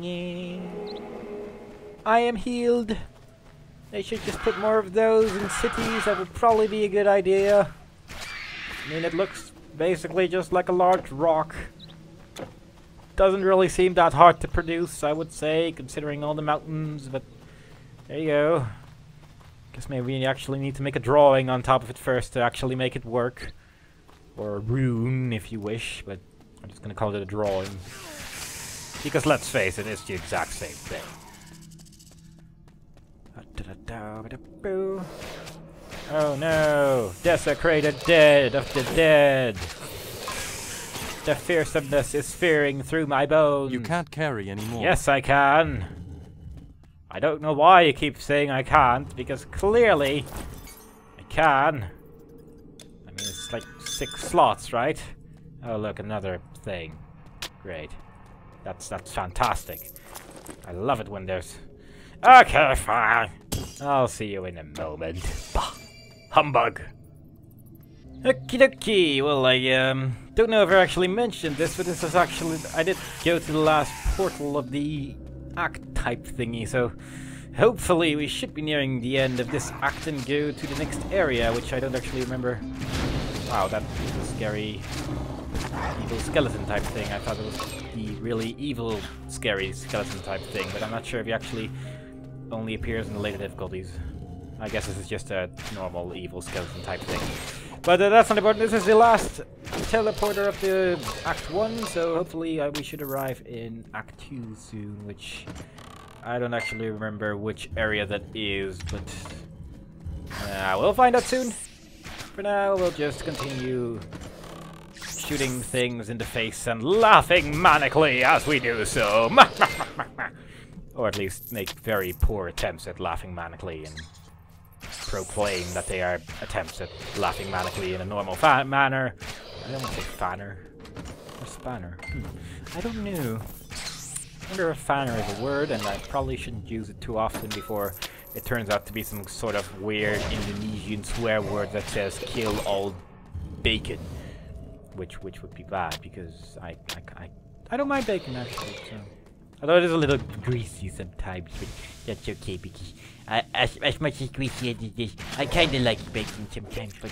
Yeah. I am healed. They should just put more of those in cities. That would probably be a good idea. I mean, it looks basically just like a large rock. Doesn't really seem that hard to produce, I would say, considering all the mountains, but there you go. Guess maybe we actually need to make a drawing on top of it first to actually make it work. Or a rune, if you wish, but I'm just gonna call it a drawing. Because let's face it, it's the exact same thing. Oh no! Desecrated dead of the dead! The fearsomeness is fearing through my bones. You can't carry anymore. Yes, I can. I don't know why you keep saying I can't, because clearly I can. I mean, it's like 6 slots, right? Oh, look, another thing. Great. That's fantastic. I love it when there's... Okay, fine. I'll see you in a moment. Bah! Humbug! Okie dokie. Well, I don't know if I actually mentioned this, but this is actually... I did go to the last portal of the act type thingy, so hopefully we should be nearing the end of this act and go to the next area, which I don't actually remember. Wow, that was a scary evil skeleton type thing. I thought it was the really evil, scary skeleton type thing, but I'm not sure if he actually only appears in the later difficulties. I guess this is just a normal evil skeleton type thing. But that's not important. This is the last teleporter of the Act 1, so hopefully we should arrive in Act 2 soon, which I don't actually remember which area that is, but we'll find out soon. For now, we'll just continue shooting things in the face and laughing manically as we do so. Or at least make very poor attempts at laughing manically and proclaim that they are attempts at laughing manically in a normal manner. I don't want to say fanner. Or spanner. I don't know. I wonder if fanner is a word, and I probably shouldn't use it too often before it turns out to be some sort of weird Indonesian swear word that says kill all bacon. Which would be bad, because I don't mind bacon, actually, so... Although it is a little greasy sometimes, but that's okay, because as much as greasy as it is, I kinda like bacon sometimes, but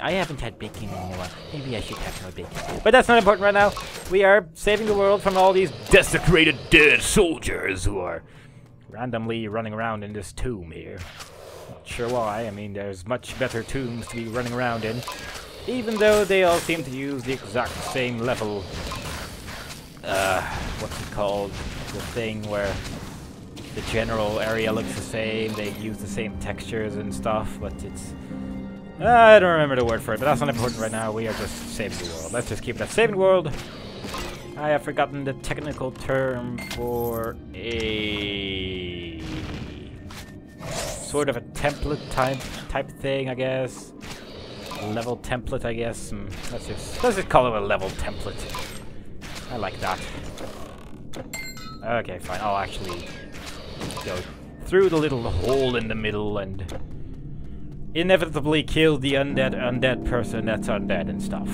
I haven't had bacon in a while. Maybe I should have more bacon. But that's not important right now. We are saving the world from all these desecrated dead soldiers who are randomly running around in this tomb here. Not sure why. I mean, there's much better tombs to be running around in. Even though they all seem to use the exact same level... what's it called? The thing where the general area looks the same, they use the same textures and stuff, but it's... I don't remember the word for it, but that's not important right now. We are just saving the world. Let's just keep it at saving the world. I have forgotten the technical term for a... sort of a template type thing, I guess. Level template, I guess. Let's just call it a level template. I like that. Okay, fine. I'll actually go through the little hole in the middle and inevitably kill the undead person that's undead and stuff.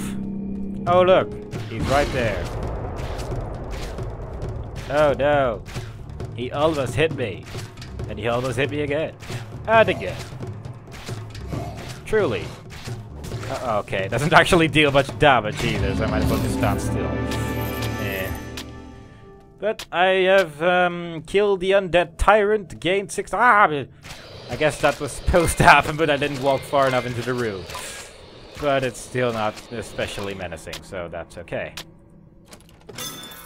Oh look, he's right there. Oh no, he almost hit me, and he almost hit me again, and again. Truly. Okay, doesn't actually deal much damage either, so I might as well just stand still. But I have killed the undead tyrant, gained 6... I guess that was supposed to happen, but I didn't walk far enough into the room. But it's still not especially menacing, so that's okay.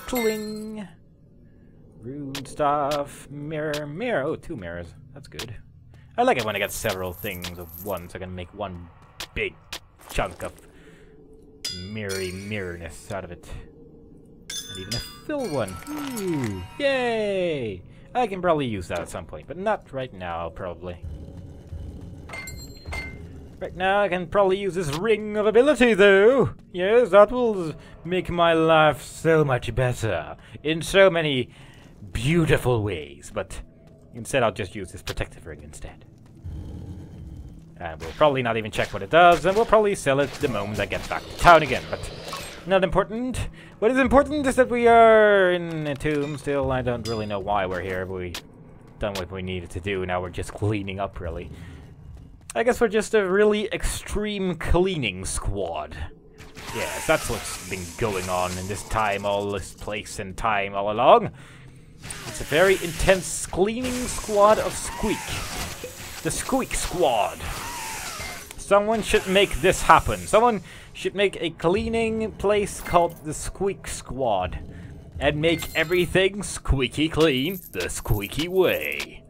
Cling! Rune stuff, mirror. Oh, 2 mirrors. That's good. I like it when I get several things at once. I can make one big chunk of mirrorness out of it. And even a fill one. Ooh, yay! I can probably use that at some point, but not right now, probably. Right now, I can probably use this ring of ability, though. Yes, that will make my life so much better in so many beautiful ways. But instead, I'll just use this protective ring instead. And we'll probably not even check what it does, and we'll probably sell it the moment I get back to town again. But Not important. What is important is that we are in a tomb still. I don't really know why we're here. We done what we needed to do. Now we're just cleaning up, really. I guess we're just a really extreme cleaning squad. Yes, that's what's been going on in this time, all this place and time all along. It's a very intense cleaning squad of Squeak. The Squeak Squad. Someone should make this happen. Someone should make a cleaning place called the Squeak Squad. And make everything squeaky clean the squeaky way.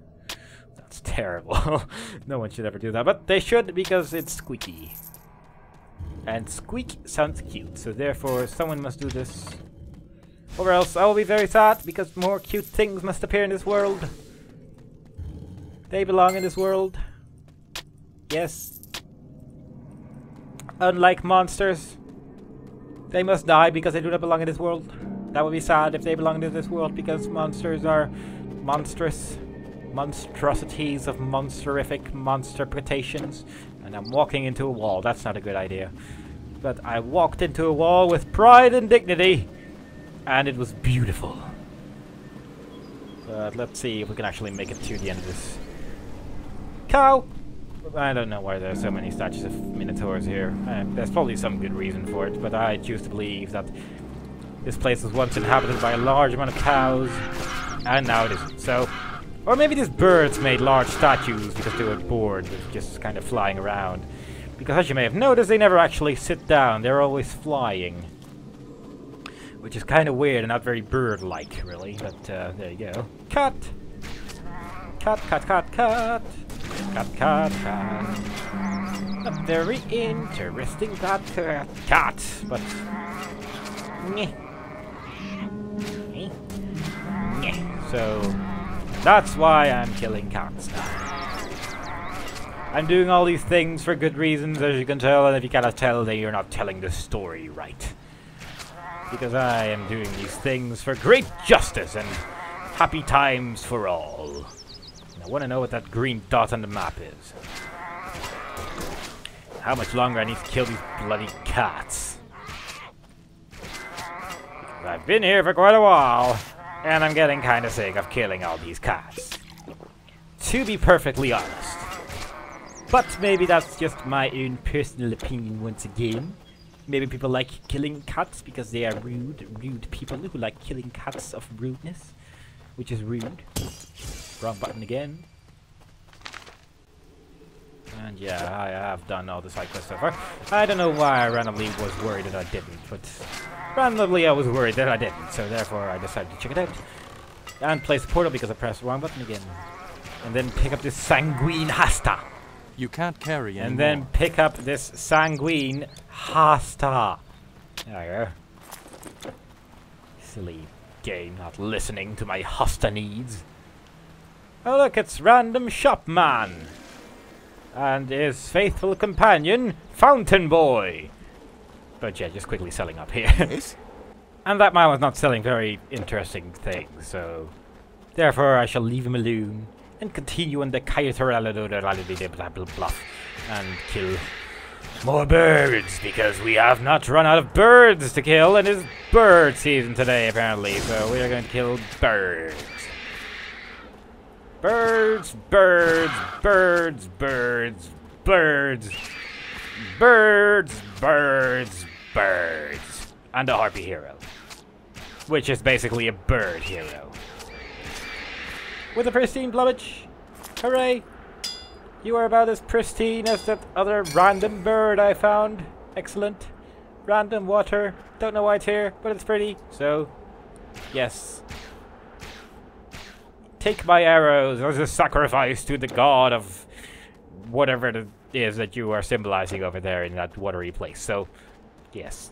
That's terrible. No one should ever do that, but they should because it's squeaky. And squeak sounds cute, so therefore someone must do this. Or else I will be very sad, because more cute things must appear in this world. They belong in this world. Yes. Unlike monsters, they must die because they do not belong in this world. That would be sad if they belonged in this world, because monsters are monstrous. Monstrosities of monsterific monsterpitations. And I'm walking into a wall. That's not a good idea. But I walked into a wall with pride and dignity. And it was beautiful. But let's see if we can actually make it to the end of this. Cow! I don't know why there are so many statues of minotaurs here. There's probably some good reason for it, but I choose to believe that this place was once inhabited by a large amount of cows, and now it isn't. So, or maybe these birds made large statues because they were bored with just kind of flying around. Because as you may have noticed, they never actually sit down. They're always flying. Which is kind of weird and not very bird-like, really. But there you go. Cut! Cut, cut, cut, cut! Cut, cut, cut. A very interesting cut, cut, cut. But... Nyeh. Nyeh. So... that's why I'm killing cats now. I'm doing all these things for good reasons, as you can tell, and if you cannot tell, then you're not telling the story right. Because I am doing these things for great justice and happy times for all. And I want to know what that green dot on the map is. How much longer I need to kill these bloody cats. Because I've been here for quite a while, and I'm getting kind of sick of killing all these cats. To be perfectly honest. But maybe that's just my own personal opinion once again. Maybe people like killing cats because they are rude people who like killing cats of rudeness. Which is rude. Wrong button again. And yeah, I have done all the side quests so far. I don't know why I randomly was worried that I didn't, but randomly I was worried that I didn't, so therefore I decided to check it out. And place the portal because I pressed the wrong button again. And then pick up this sanguine hasta. You can't carry anymore. And then pick up this sanguine hasta. There you go. Silly game, not listening to my hasta needs. Oh look, it's Random Shopman. And his faithful companion, Fountain Boy. But yeah, just quickly selling up here. Yes? And that man was not selling very interesting things, so... therefore I shall leave him alone. And continue on the blah and kill more birds, because we have not run out of birds to kill, and it's bird season today apparently, so we are going to kill birds. Birds, birds, birds, birds, birds, birds, birds, birds, and a harpy hero, which is basically a bird hero. With a pristine plumage. Hooray! You are about as pristine as that other random bird I found. Excellent. Random water. Don't know why it's here, but it's pretty. So, yes. Take my arrows as a sacrifice to the god of whatever it is that you are symbolizing over there in that watery place. So, yes.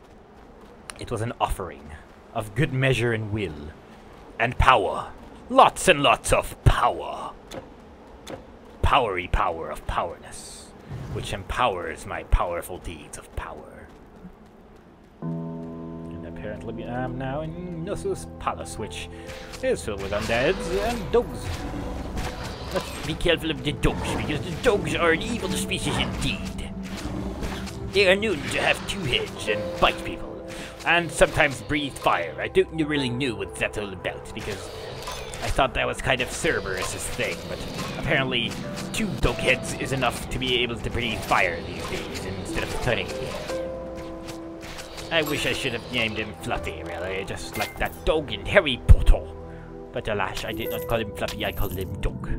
It was an offering of good measure and will. And power. Lots and lots of power. Powery power of powerness, which empowers my powerful deeds of power. And apparently I am now in Nosus Palace, which is filled with undeads and dogs. Let's be careful of the dogs, because the dogs are an evil species indeed. They are known to have two heads and bite people. And sometimes breathe fire. I don't really know what that's all about, because I thought that was kind of Cerberus's thing, but apparently 2 dog heads is enough to be able to breathe fire these days instead of 3. I wish I should have named him Fluffy, really, just like that dog in Harry Potter. But alas, I did not call him Fluffy, I called him Dog.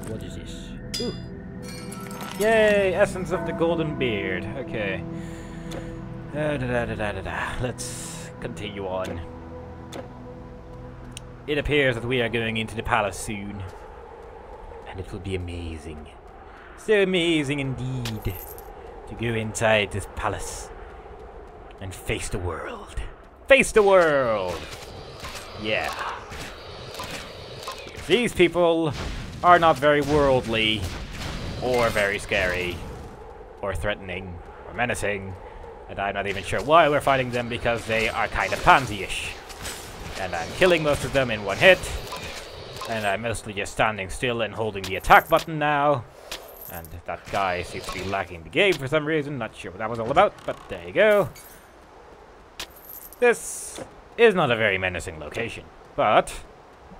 What is this? Ooh. Yay! Essence of the Golden Beard. Okay. Let's continue on. It appears that we are going into the palace soon. And it will be amazing. So amazing indeed. To go inside this palace. And face the world. Face the world! Yeah. Because these people are not very worldly. Or very scary. Or threatening. Or menacing. And I'm not even sure why we're fighting them, because they are kind of pansy-ish. And I'm killing most of them in 1 hit. And I'm mostly just standing still and holding the attack button now. And that guy seems to be lagging the game for some reason. Not sure what that was all about, but there you go. This is not a very menacing location. But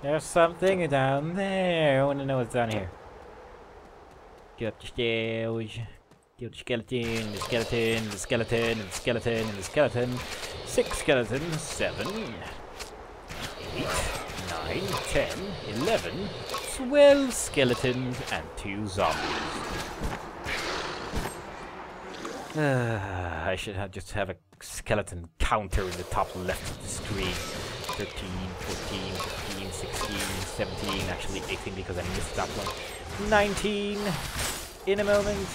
there's something down there. I want to know what's down here. Get up the stairs. Kill the skeleton, the skeleton, the skeleton, and the skeleton, and the skeleton. 6 skeletons, 7, 8, 9, 10, 11, 12 skeletons, and 2 zombies. I should just have a skeleton counter in the top left of the screen. 13, 14, 15, 16, 17, actually 18 because I missed that one. 19 in a moment.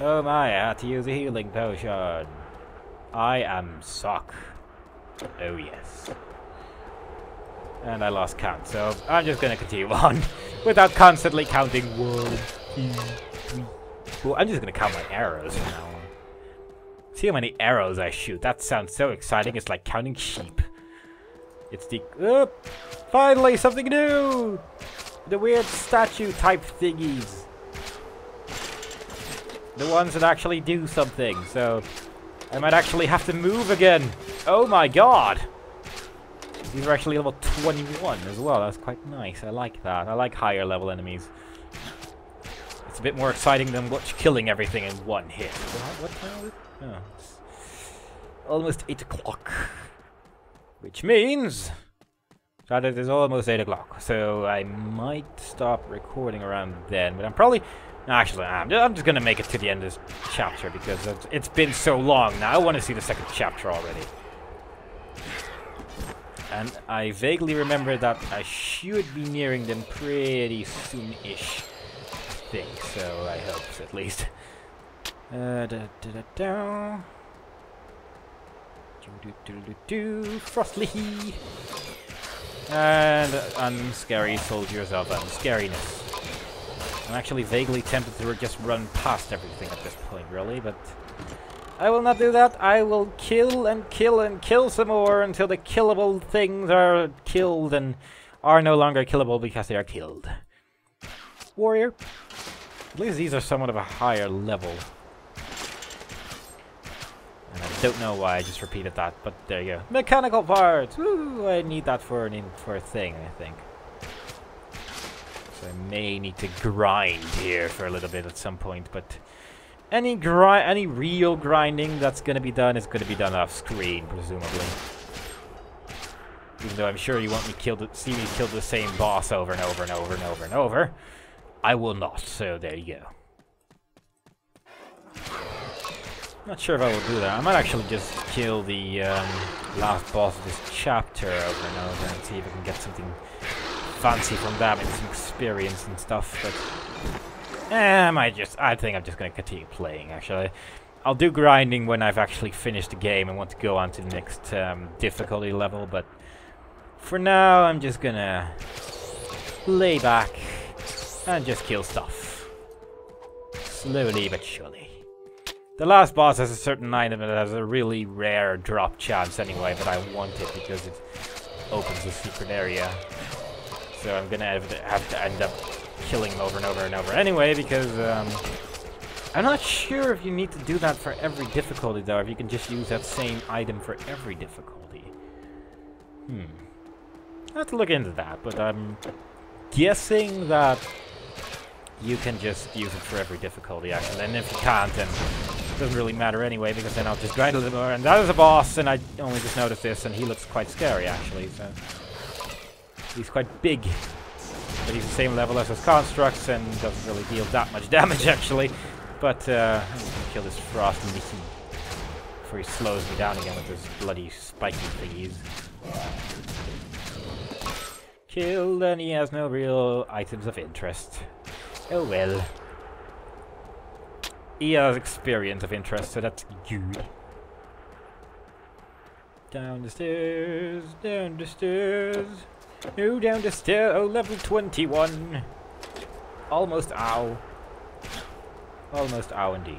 Oh my, I had to use a healing potion. I am suck. Oh yes. And I lost count, so I'm just gonna continue on without constantly counting 1, 2, 3, 4. I'm just gonna count my arrows from now on. See how many arrows I shoot. That sounds so exciting. It's like counting sheep. It's the... finally, something new! The weird statue type thingies. The ones that actually do something, so I might actually have to move again. Oh my god! These are actually level 21 as well. That's quite nice. I like that. I like higher level enemies. It's a bit more exciting than killing everything in 1 hit. What time is it? Oh, it's almost 8 o'clock. Which means that it is almost 8 o'clock. So I might stop recording around then, but I'm probably... Actually, I'm just going to make it to the end of this chapter because it's been so long now. I want to see the 2nd chapter already. And I vaguely remember that I should be nearing them pretty soon-ish, I think. So I hope, at least. Frostly. And unscary soldiers of unscariness. I'm actually vaguely tempted to just run past everything at this point, really, but I will not do that. I will kill and kill and kill some more until the killable things are killed and are no longer killable because they are killed. Warrior. At least these are somewhat of a higher level. And I don't know why I just repeated that, but there you go. Mechanical parts! Woo! I need that for a thing, I think. So I may need to grind here for a little bit at some point, but any real grinding that's going to be done is going to be done off screen, presumably. Even though I'm sure you want me see me kill the same boss over and over and over and over and over. I will not, so there you go. Not sure if I will do that. I might actually just kill the last boss of this chapter over and over and see if I can get something fancy from that, maybe some experience and stuff, but I think I'm just going to continue playing, actually. I'll do grinding when I've actually finished the game and want to go on to the next difficulty level, but for now I'm just going to lay back and just kill stuff. Slowly but surely. The last boss has a certain item that has a really rare drop chance anyway, but I want it because it opens a secret area. So I'm gonna have to end up killing him over and over and over anyway, because I'm not sure if you need to do that for every difficulty, though, if you can just use that same item for every difficulty. I have to look into that, but I'm guessing that you can just use it for every difficulty, actually. And if you can't, then it doesn't really matter anyway, because then I'll just grind a little more. And that is a boss, and I only just noticed this, and he looks quite scary, actually, so... He's quite big, but he's the same level as his constructs, and doesn't really deal that much damage, actually. But, I'm gonna kill this frost missing before he slows me down again with his bloody spiky thingies. Killed, and he has no real items of interest. Oh well. He has experience of interest, so that's good. Down the stairs, down the stairs. No, down the stairs. Oh, level 21. Almost ow. Almost ow indeed.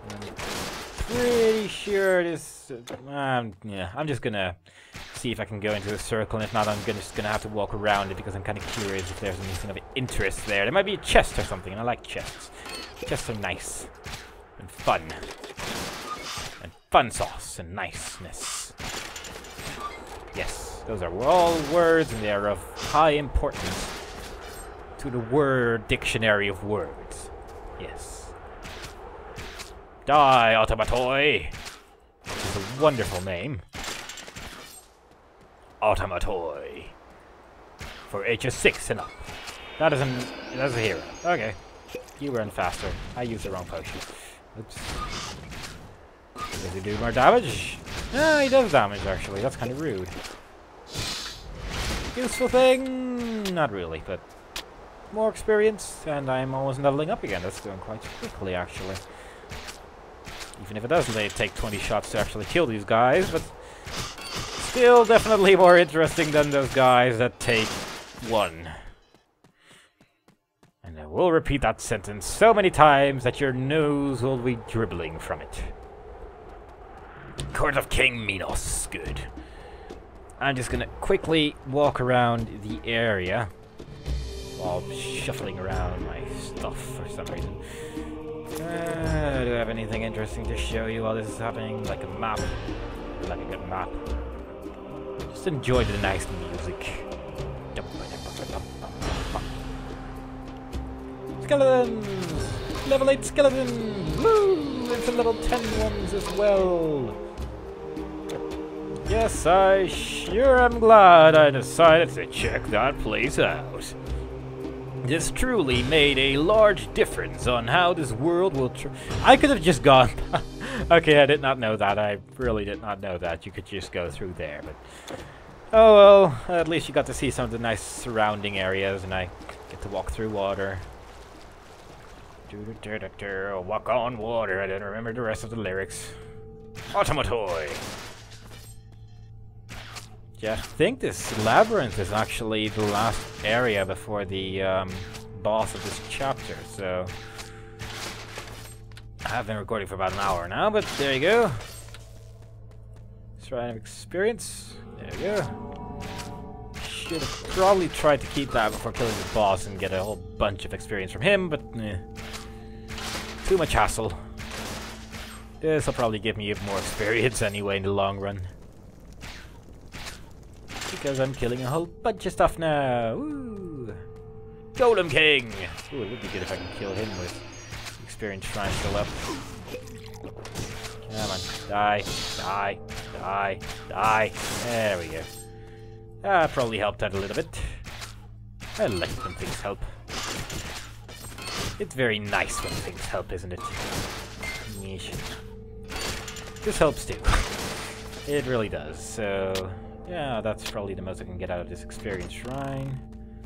I'm pretty sure this... yeah, I'm just gonna see if I can go into the circle, and if not, I'm just gonna have to walk around it, because I'm kind of curious if there's anything of interest there. There might be a chest or something, and I like chests. Chests are nice. And fun. And fun sauce and niceness. Yes, those are all words, and they are of high importance to the word dictionary of words. Yes. Die, Automatoi! Which is a wonderful name. Automatoi. For ages 6 and up. That's a hero. Okay. You run faster. I used the wrong potion. Oops. Does he do more damage? No, he does damage, actually. That's kind of rude. Useful thing? Not really, but... more experience, and I'm almost leveling up again. That's going quite quickly, actually. Even if it doesn't take 20 shots to actually kill these guys, but... still definitely more interesting than those guys that take 1. And I will repeat that sentence so many times that your nose will be dribbling from it. Court of King Minos. Good. I'm just gonna quickly walk around the area while shuffling around my stuff for some reason. Do I have anything interesting to show you while this is happening? Like a map. Like a good map. Just enjoy the nice music. Skeletons! Level 8 skeletons! Woo! It's a level 10 ones as well. Yes, I sure am glad I decided to check that place out. This truly made a large difference on how this world will I could have just gone... okay, I did not know that. I really did not know that. You could just go through there, but... oh well, at least you got to see some of the nice surrounding areas, and I get to walk through water. Walk on water. I didn't remember the rest of the lyrics. Automatoi! Yeah, I think this labyrinth is actually the last area before the boss of this chapter, so... I have been recording for about an hour now, but there you go. Shrine of experience. There you go. Should have probably tried to keep that before killing the boss and get a whole bunch of experience from him, but too much hassle. This will probably give me more experience anyway in the long run. Because I'm killing a whole bunch of stuff now. Woo! Golem King! Ooh, it would be good if I can kill him with experience shrine still up. Come on. Die. Die. Die. Die. There we go. That probably helped out a little bit. I like when things help. It's very nice when things help, isn't it? Yeesh. This helps too. It really does, so... yeah, that's probably the most I can get out of this experience shrine.